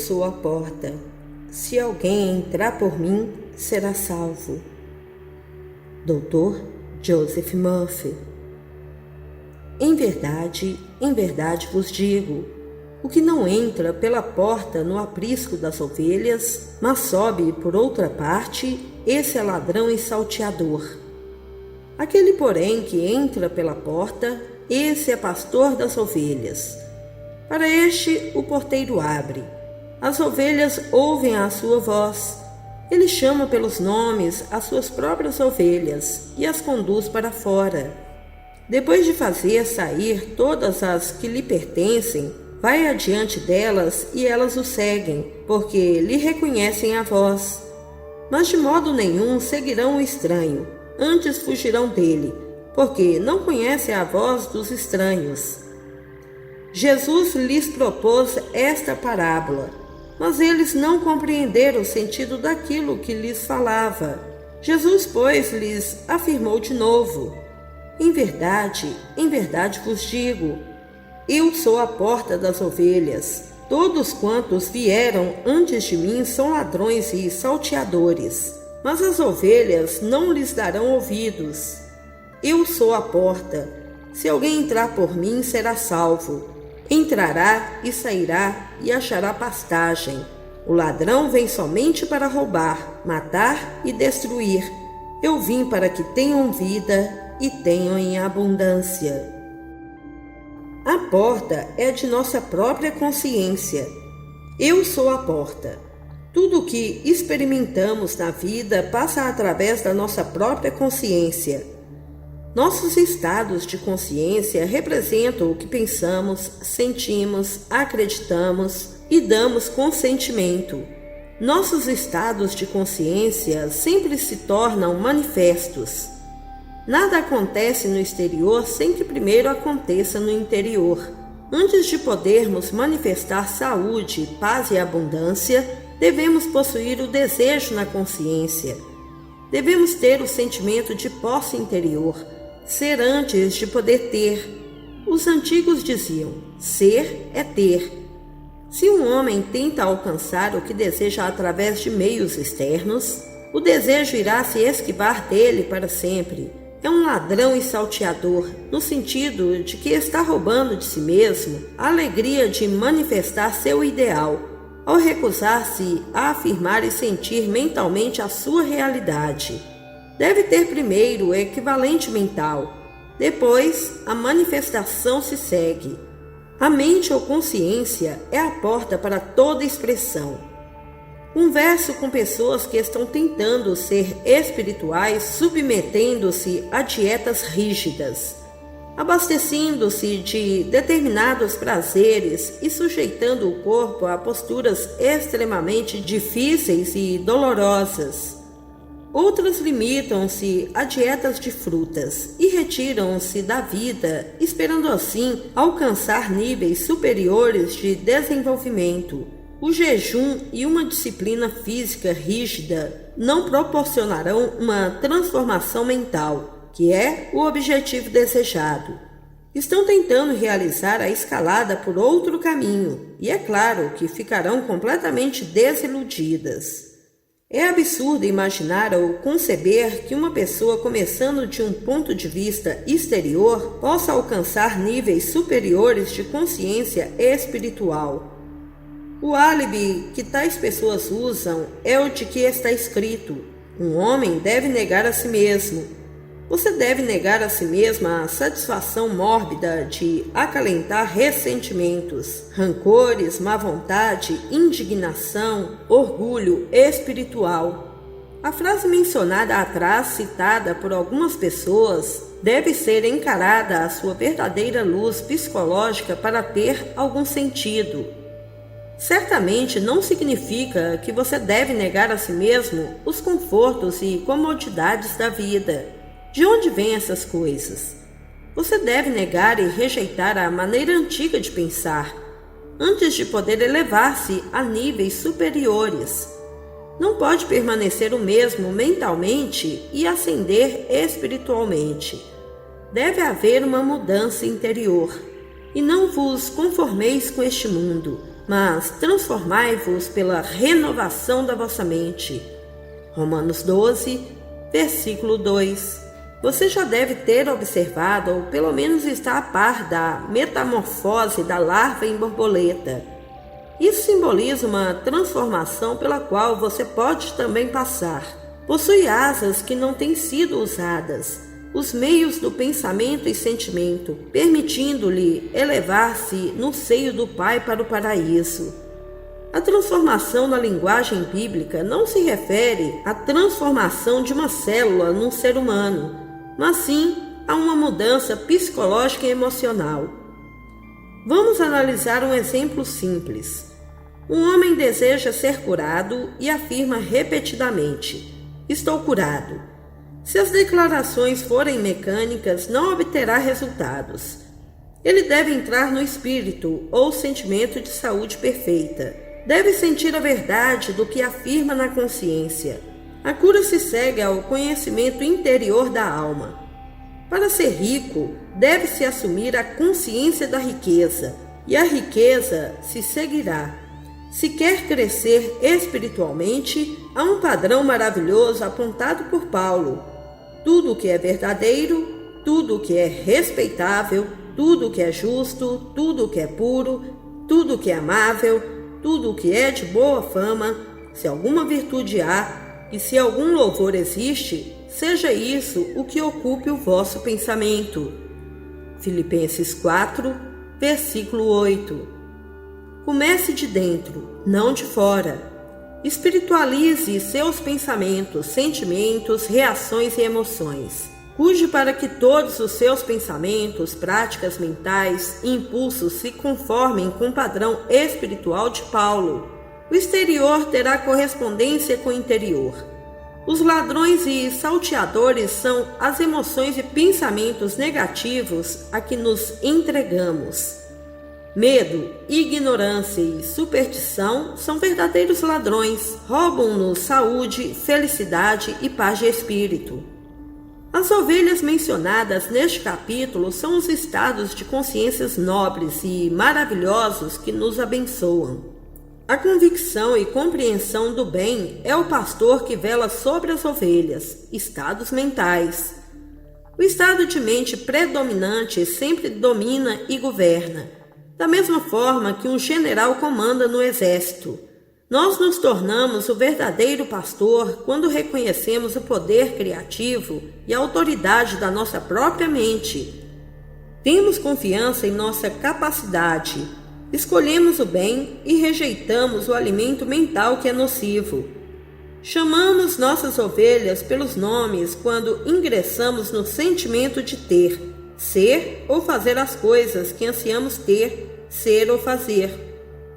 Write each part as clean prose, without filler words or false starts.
sou a porta. Se alguém entrar por mim, será salvo. Dr. Joseph Murphy. Em verdade vos digo, o que não entra pela porta no aprisco das ovelhas, mas sobe por outra parte, esse é ladrão e salteador. Aquele, porém, que entra pela porta, esse é pastor das ovelhas. Para este o porteiro abre. As ovelhas ouvem a sua voz. Ele chama pelos nomes as suas próprias ovelhas e as conduz para fora. Depois de fazer sair todas as que lhe pertencem, vai adiante delas e elas o seguem, porque lhe reconhecem a voz. Mas de modo nenhum seguirão o estranho, antes fugirão dele, porque não conhecem a voz dos estranhos. Jesus lhes propôs esta parábola, mas eles não compreenderam o sentido daquilo que lhes falava. Jesus, pois, lhes afirmou de novo: em verdade vos digo, eu sou a porta das ovelhas. Todos quantos vieram antes de mim são ladrões e salteadores, mas as ovelhas não lhes darão ouvidos. Eu sou a porta. Se alguém entrar por mim, será salvo. Entrará e sairá e achará pastagem. O ladrão vem somente para roubar, matar e destruir. Eu vim para que tenham vida e tenham em abundância. A porta é de nossa própria consciência. Eu sou a porta. Tudo o que experimentamos na vida passa através da nossa própria consciência. Nossos estados de consciência representam o que pensamos, sentimos, acreditamos e damos consentimento. Nossos estados de consciência sempre se tornam manifestos. Nada acontece no exterior sem que primeiro aconteça no interior. Antes de podermos manifestar saúde, paz e abundância, devemos possuir o desejo na consciência. Devemos ter o sentimento de posse interior, ser antes de poder ter. Os antigos diziam: ser é ter. Se um homem tenta alcançar o que deseja através de meios externos, o desejo irá se esquivar dele para sempre. É um ladrão e salteador, no sentido de que está roubando de si mesmo a alegria de manifestar seu ideal, ao recusar-se a afirmar e sentir mentalmente a sua realidade. Deve ter primeiro o equivalente mental, depois a manifestação se segue. A mente ou consciência é a porta para toda expressão. Converso com pessoas que estão tentando ser espirituais, submetendo-se a dietas rígidas, abastecendo-se de determinados prazeres e sujeitando o corpo a posturas extremamente difíceis e dolorosas. Outras limitam-se a dietas de frutas e retiram-se da vida, esperando assim alcançar níveis superiores de desenvolvimento. O jejum e uma disciplina física rígida não proporcionarão uma transformação mental, que é o objetivo desejado. Estão tentando realizar a escalada por outro caminho, e é claro que ficarão completamente desiludidas. É absurdo imaginar ou conceber que uma pessoa começando de um ponto de vista exterior possa alcançar níveis superiores de consciência espiritual. O álibi que tais pessoas usam é o de que está escrito: um homem deve negar a si mesmo. Você deve negar a si mesmo a satisfação mórbida de acalentar ressentimentos, rancores, má vontade, indignação, orgulho espiritual. A frase mencionada atrás, citada por algumas pessoas, deve ser encarada à sua verdadeira luz psicológica para ter algum sentido. Certamente não significa que você deve negar a si mesmo os confortos e comodidades da vida. De onde vêm essas coisas? Você deve negar e rejeitar a maneira antiga de pensar, antes de poder elevar-se a níveis superiores. Não pode permanecer o mesmo mentalmente e ascender espiritualmente. Deve haver uma mudança interior. E não vos conformeis com este mundo, mas transformai-vos pela renovação da vossa mente. Romanos 12, versículo 2. Você já deve ter observado, ou pelo menos está a par da metamorfose da larva em borboleta. Isso simboliza uma transformação pela qual você pode também passar. Possui asas que não têm sido usadas, os meios do pensamento e sentimento, permitindo-lhe elevar-se no seio do Pai para o paraíso. A transformação na linguagem bíblica não se refere à transformação de uma célula num ser humano, mas sim a uma mudança psicológica e emocional. Vamos analisar um exemplo simples. Um homem deseja ser curado e afirma repetidamente: "Estou curado". Se as declarações forem mecânicas, não obterá resultados. Ele deve entrar no espírito ou sentimento de saúde perfeita. Deve sentir a verdade do que afirma na consciência. A cura se segue ao conhecimento interior da alma. Para ser rico, deve-se assumir a consciência da riqueza, e a riqueza se seguirá. Se quer crescer espiritualmente, há um padrão maravilhoso apontado por Paulo. Tudo o que é verdadeiro, tudo o que é respeitável, tudo o que é justo, tudo o que é puro, tudo o que é amável, tudo o que é de boa fama, se alguma virtude há, e se algum louvor existe, seja isso o que ocupe o vosso pensamento. Filipenses 4, versículo 8. Comece de dentro, não de fora. Espiritualize seus pensamentos, sentimentos, reações e emoções. Cuide para que todos os seus pensamentos, práticas mentais e impulsos se conformem com o padrão espiritual de Paulo. O exterior terá correspondência com o interior. Os ladrões e salteadores são as emoções e pensamentos negativos a que nos entregamos. Medo, ignorância e superstição são verdadeiros ladrões, roubam-nos saúde, felicidade e paz de espírito. As ovelhas mencionadas neste capítulo são os estados de consciências nobres e maravilhosos que nos abençoam. A convicção e compreensão do bem é o pastor que vela sobre as ovelhas, estados mentais. O estado de mente predominante sempre domina e governa, da mesma forma que um general comanda no exército. Nós nos tornamos o verdadeiro pastor quando reconhecemos o poder criativo e a autoridade da nossa própria mente. Temos confiança em nossa capacidade. Escolhemos o bem e rejeitamos o alimento mental que é nocivo. Chamamos nossas ovelhas pelos nomes quando ingressamos no sentimento de ter, ser ou fazer as coisas que ansiamos ter, ser ou fazer.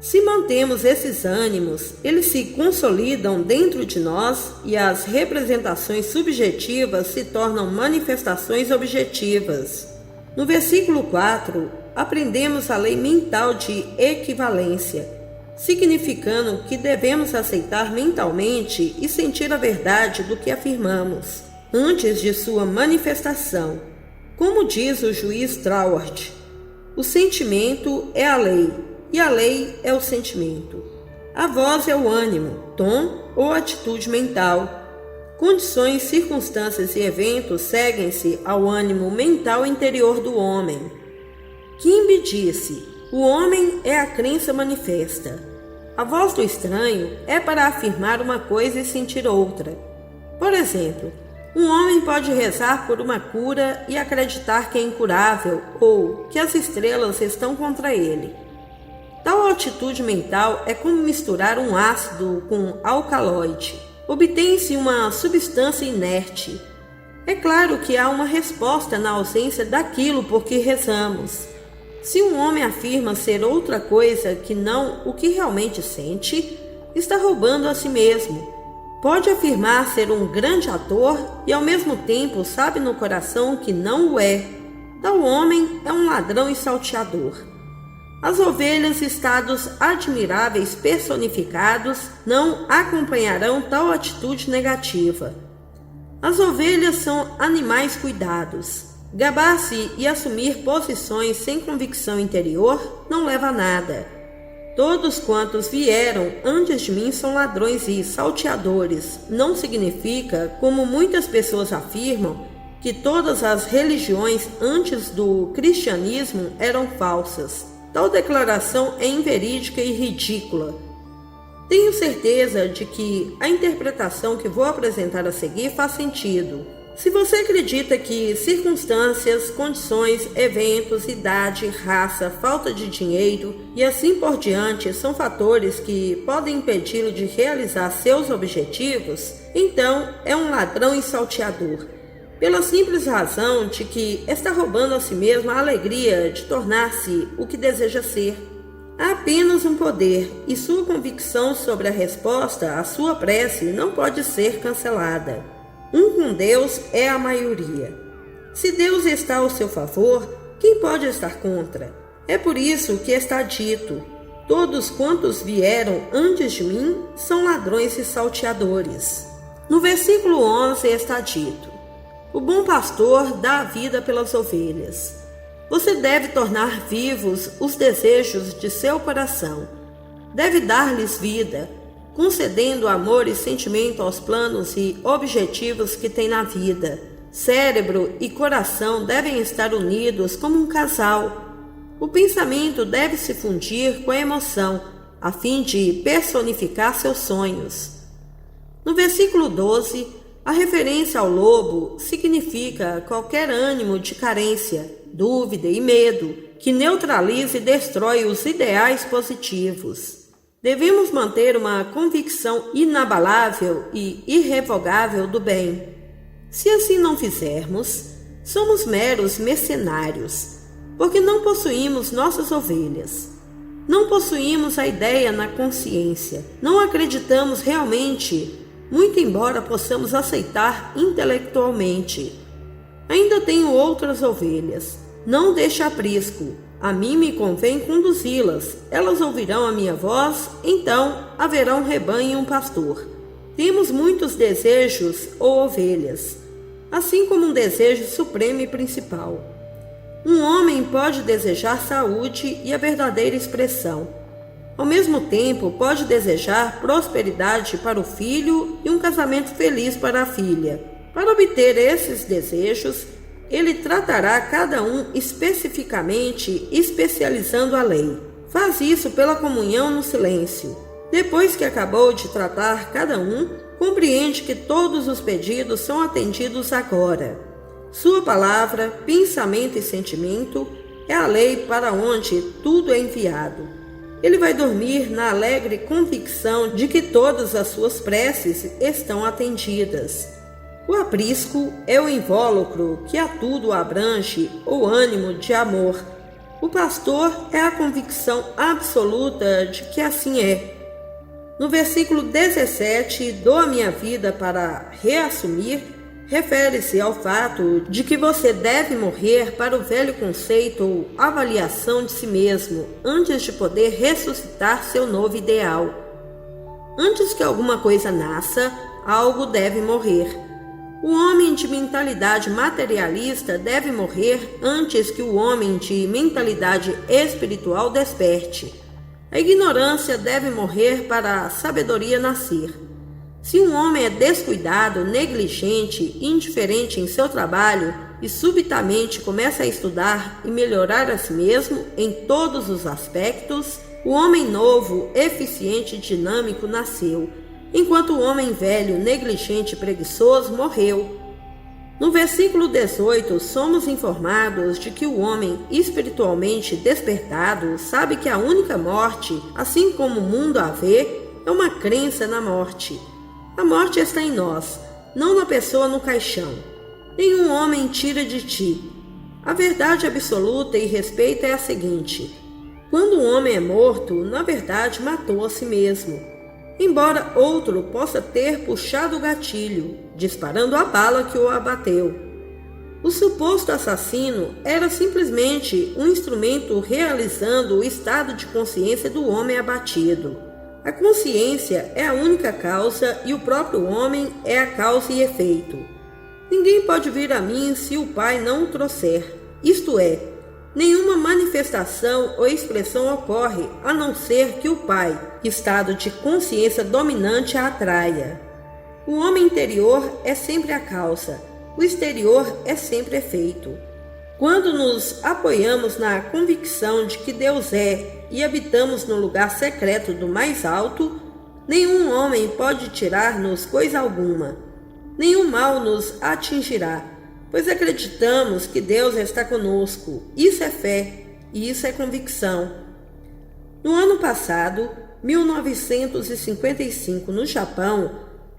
Se mantemos esses ânimos, eles se consolidam dentro de nós e as representações subjetivas se tornam manifestações objetivas. No versículo 4, aprendemos a lei mental de equivalência, significando que devemos aceitar mentalmente e sentir a verdade do que afirmamos, antes de sua manifestação. Como diz o juiz Trauert, o sentimento é a lei, e a lei é o sentimento. A voz é o ânimo, tom ou atitude mental. Condições, circunstâncias e eventos seguem-se ao ânimo mental interior do homem. Kimbe disse: o homem é a crença manifesta. A voz do estranho é para afirmar uma coisa e sentir outra. Por exemplo, um homem pode rezar por uma cura e acreditar que é incurável ou que as estrelas estão contra ele. Tal atitude mental é como misturar um ácido com alcaloide. Obtém-se uma substância inerte. É claro que há uma resposta na ausência daquilo por que rezamos. Se um homem afirma ser outra coisa que não o que realmente sente, está roubando a si mesmo. Pode afirmar ser um grande ator e ao mesmo tempo sabe no coração que não o é. Tal homem é um ladrão e salteador. As ovelhas, estados admiráveis personificados, não acompanharão tal atitude negativa. As ovelhas são animais cuidados. Gabar-se e assumir posições sem convicção interior não leva a nada. todos quantos vieram antes de mim são ladrões e salteadores não significa, como muitas pessoas afirmam, que todas as religiões antes do cristianismo eram falsas. Tal declaração é inverídica e ridícula. Tenho certeza de que a interpretação que vou apresentar a seguir faz sentido. Se você acredita que circunstâncias, condições, eventos, idade, raça, falta de dinheiro e assim por diante são fatores que podem impedi-lo de realizar seus objetivos, então é um ladrão e salteador, pela simples razão de que está roubando a si mesmo a alegria de tornar-se o que deseja ser. Há apenas um poder e sua convicção sobre a resposta à sua prece não pode ser cancelada. Um com Deus é a maioria. Se Deus está ao seu favor, quem pode estar contra? É por isso que está dito: todos quantos vieram antes de mim são ladrões e salteadores. No versículo 11 está dito: o bom pastor dá a vida pelas ovelhas. Você deve tornar vivos os desejos de seu coração. Deve dar-lhes vida, concedendo amor e sentimento aos planos e objetivos que tem na vida. Cérebro e coração devem estar unidos como um casal. O pensamento deve se fundir com a emoção, a fim de personificar seus sonhos. No versículo 12, a referência ao lobo significa qualquer ânimo de carência, dúvida e medo que neutraliza e destrói os ideais positivos. Devemos manter uma convicção inabalável e irrevogável do bem. Se assim não fizermos, somos meros mercenários, porque não possuímos nossas ovelhas. Não possuímos a ideia na consciência. Não acreditamos realmente, muito embora possamos aceitar intelectualmente. Ainda tenho outras ovelhas. Não deixe aprisco. A mim me convém conduzi-las. Elas ouvirão a minha voz, então haverá um rebanho e um pastor. Temos muitos desejos ou ovelhas, assim como um desejo supremo e principal. Um homem pode desejar saúde e a verdadeira expressão. Ao mesmo tempo, pode desejar prosperidade para o filho e um casamento feliz para a filha. Para obter esses desejos, ele tratará cada um especificamente, especializando a lei. Faz isso pela comunhão no silêncio. Depois que acabou de tratar cada um, compreende que todos os pedidos são atendidos agora. Sua palavra, pensamento e sentimento é a lei para onde tudo é enviado. Ele vai dormir na alegre convicção de que todas as suas preces estão atendidas. O aprisco é o invólucro que a tudo abrange, o ânimo de amor. O pastor é a convicção absoluta de que assim é. No versículo 17, dou a minha vida para reassumir, refere-se ao fato de que você deve morrer para o velho conceito ou avaliação de si mesmo, antes de poder ressuscitar seu novo ideal. Antes que alguma coisa nasça, algo deve morrer. O homem de mentalidade materialista deve morrer antes que o homem de mentalidade espiritual desperte. A ignorância deve morrer para a sabedoria nascer. Se um homem é descuidado, negligente, indiferente em seu trabalho e subitamente começa a estudar e melhorar a si mesmo em todos os aspectos, o homem novo, eficiente e dinâmico nasceu, enquanto o homem velho, negligente e preguiçoso morreu. No versículo 18, somos informados de que o homem espiritualmente despertado sabe que a única morte, assim como o mundo a vê, é uma crença na morte. A morte está em nós, não na pessoa no caixão. Nenhum homem tira de ti. A verdade absoluta e respeita é a seguinte: quando um homem é morto, na verdade matou a si mesmo. Embora outro possa ter puxado o gatilho, disparando a bala que o abateu. O suposto assassino era simplesmente um instrumento realizando o estado de consciência do homem abatido. A consciência é a única causa e o próprio homem é a causa e efeito. Ninguém pode vir a mim se o Pai não o trouxer, isto é, Nenhuma manifestação ou expressão ocorre a não ser que o Pai, estado de consciência dominante, a atraia. O homem interior é sempre a causa, o exterior é sempre efeito. Quando nos apoiamos na convicção de que Deus é e habitamos no lugar secreto do mais alto, nenhum homem pode tirar-nos coisa alguma, nenhum mal nos atingirá, pois acreditamos que Deus está conosco. Isso é fé e isso é convicção. No ano passado, 1955, no Japão,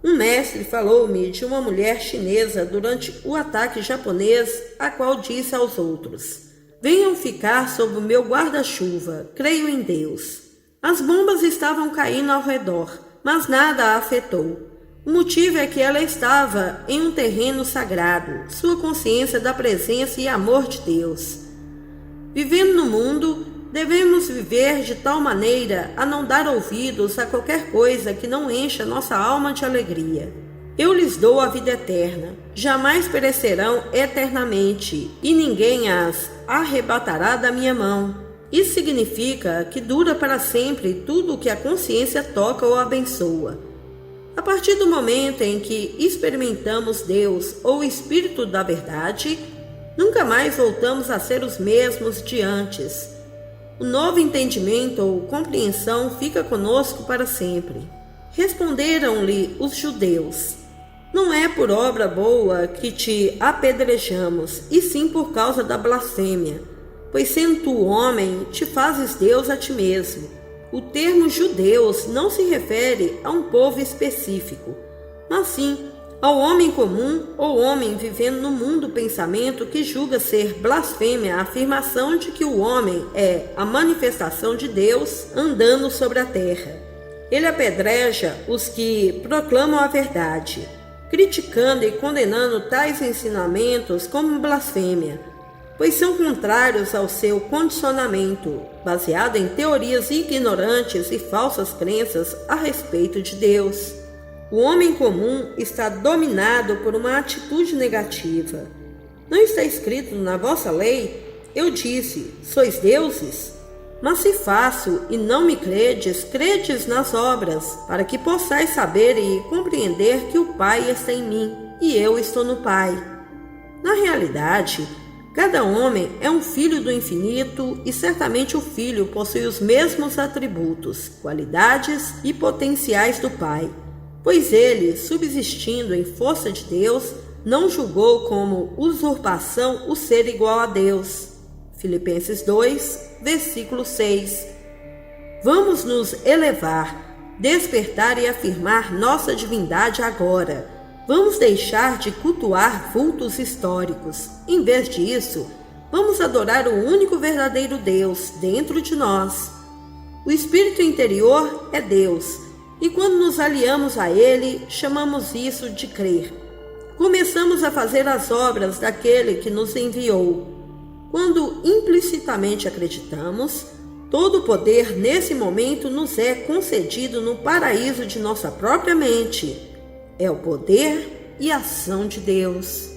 um mestre falou-me de uma mulher chinesa durante o ataque japonês, a qual disse aos outros: venham ficar sob o meu guarda-chuva, creio em Deus. As bombas estavam caindo ao redor, mas nada a afetou. O motivo é que ela estava em um terreno sagrado, sua consciência da presença e amor de Deus. Vivendo no mundo, devemos viver de tal maneira a não dar ouvidos a qualquer coisa que não encha nossa alma de alegria. Eu lhes dou a vida eterna, jamais perecerão eternamente, e ninguém as arrebatará da minha mão. Isso significa que dura para sempre tudo o que a consciência toca ou abençoa. A partir do momento em que experimentamos Deus ou o Espírito da Verdade, nunca mais voltamos a ser os mesmos de antes. O novo entendimento ou compreensão fica conosco para sempre. Responderam-lhe os judeus: não é por obra boa que te apedrejamos, e sim por causa da blasfêmia, pois sendo tu homem, te fazes Deus a ti mesmo. O termo judeus não se refere a um povo específico, mas sim ao homem comum ou homem vivendo no mundo pensamento que julga ser blasfêmia a afirmação de que o homem é a manifestação de Deus andando sobre a terra. Ele apedreja os que proclamam a verdade, criticando e condenando tais ensinamentos como blasfêmia, pois são contrários ao seu condicionamento, baseado em teorias ignorantes e falsas crenças a respeito de Deus. O homem comum está dominado por uma atitude negativa. Não está escrito na vossa lei? Eu disse: sois deuses? Mas se faço e não me credes, credes nas obras, para que possais saber e compreender que o Pai está em mim e eu estou no Pai. Na realidade, cada homem é um filho do infinito e certamente o filho possui os mesmos atributos, qualidades e potenciais do Pai, pois ele, subsistindo em força de Deus, não julgou como usurpação o ser igual a Deus. Filipenses 2, versículo 6. Vamos nos elevar, despertar e afirmar nossa divindade agora. Vamos deixar de cultuar vultos históricos. Em vez disso, vamos adorar o único verdadeiro Deus dentro de nós. O espírito interior é Deus, e quando nos aliamos a Ele, chamamos isso de crer. Começamos a fazer as obras daquele que nos enviou. Quando implicitamente acreditamos, todo o poder nesse momento nos é concedido no paraíso de nossa própria mente. É o poder e ação de Deus.